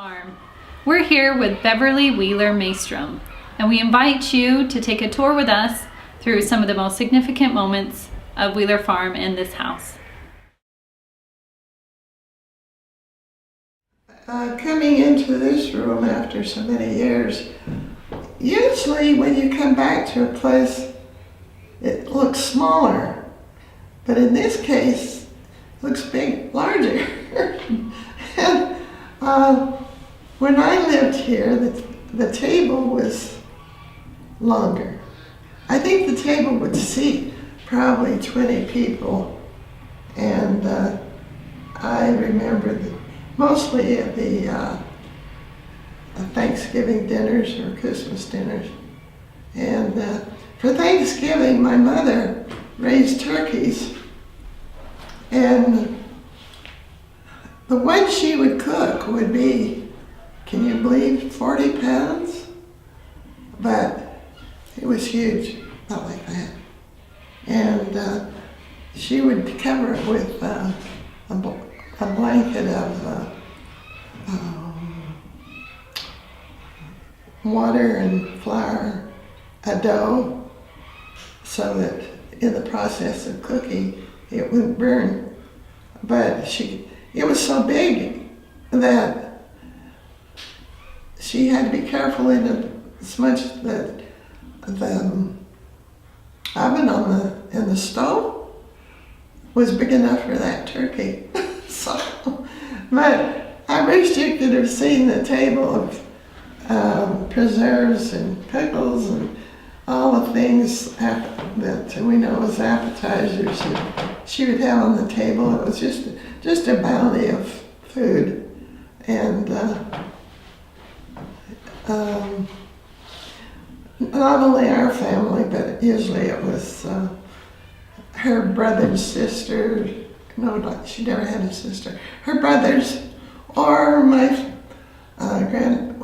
Farm. We're here with Beverly Wheeler Maestrom, and we invite you to take a tour with us through some of the most significant moments of Wheeler Farm and this house. Coming into this room after so many years, usually when you come back to a place, it looks smaller, but in this case, it looks larger. And when I lived here, the table was longer. I think the table would seat probably 20 people, and I remember mostly at the Thanksgiving dinners or Christmas dinners. And for Thanksgiving, my mother raised turkeys, and the one she would cook would be, can you believe, 40 pounds? But it was huge, not like that. And she would cover it with a blanket of water and flour, a dough, so that in the process of cooking, it wouldn't burn. But it was so big that she had to be careful in it as much that the oven in the stove was big enough for that turkey. But I wish you could have seen the table of preserves and pickles and all the things that we know as appetizers that she would have on the table. It was just a bounty of food. And not only our family, but usually it was her brother's sister. No, she never had a sister. Her brothers, or my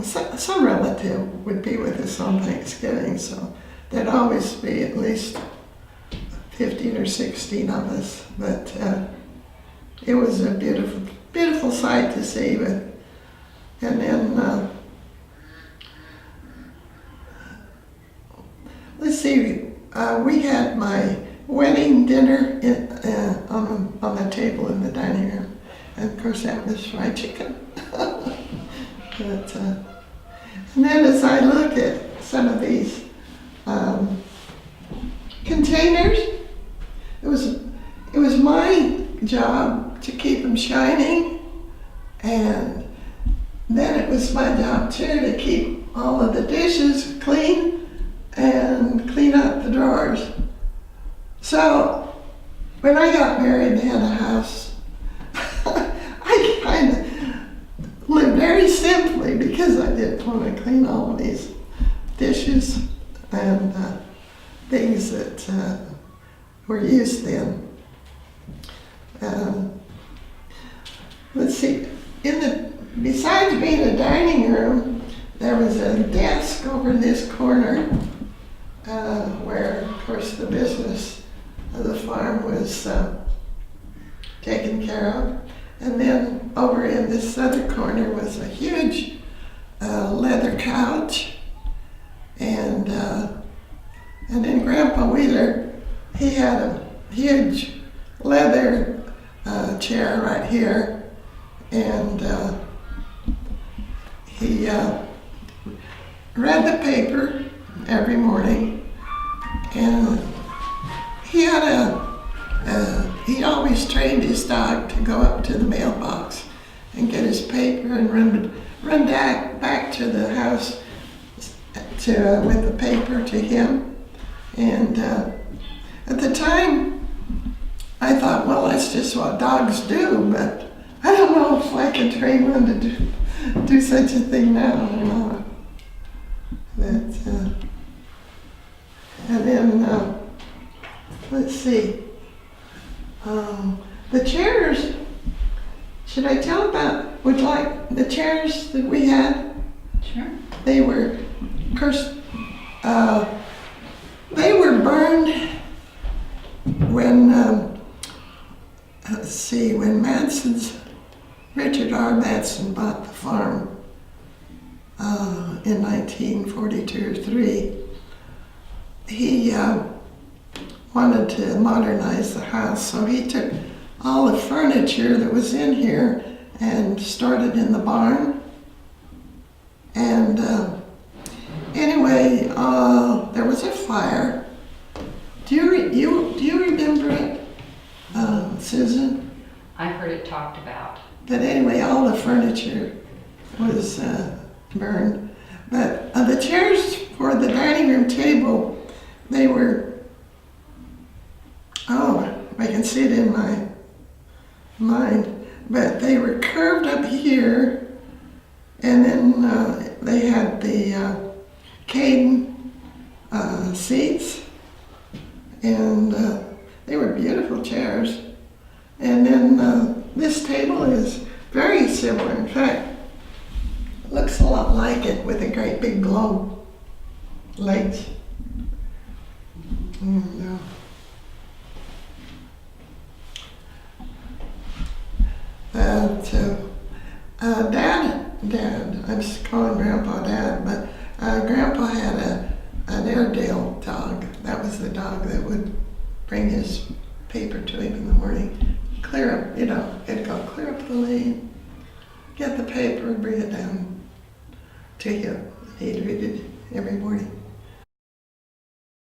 some relative would be with us on Thanksgiving, so there'd always be at least 15 or 16 of us. But it was a beautiful, beautiful sight to see. And then let's see, we had my wedding dinner on the table in the dining room, and of course that was fried chicken. But, and then as I look at some of these containers, it was my job to keep them shining, and then it was my job too to keep all of the dishes clean and clean out the drawers. So when I got married and had a house, I kind of lived very simply because I didn't want to clean all of these dishes and things that were used then. Let's see, besides being a dining room, there was a desk over in this corner where, of course, the business of the farm was taken care of. And then over in this other corner was a huge leather couch. And then Grandpa Wheeler, he had a huge leather chair right here. And he read the paper every morning. And he had he always trained his dog to go up to the mailbox and get his paper and run back to the house with the paper to him. And at the time, I thought, well, that's just what dogs do, but I don't know if I can train one to do such a thing now or not. But, and then, let's see. The chairs, should I tell about, would you like the chairs that we had? Sure. They were, of course, they were burned when, let's see, when Richard R. Madsen bought the farm in 1942 or 3. He wanted to modernize the house, so he took all the furniture that was in here and started in the barn. And anyway, there was a fire. Do you remember it, Susan? I heard it talked about. But anyway, all the furniture was burned. But the chairs for the dining room table, they were, I can see it in my mind, but they were curved up here, and then they had the cane seats, and they were beautiful chairs. And then this table is very similar. In fact, it looks a lot like it with a great big globe lights. Dad, I'm just calling Grandpa Dad, but Grandpa had an Airedale dog. That was the dog that would bring his paper to him in the morning. Clear up, it'd go clear up the lane, get the paper and bring it down to him. He'd read it every morning.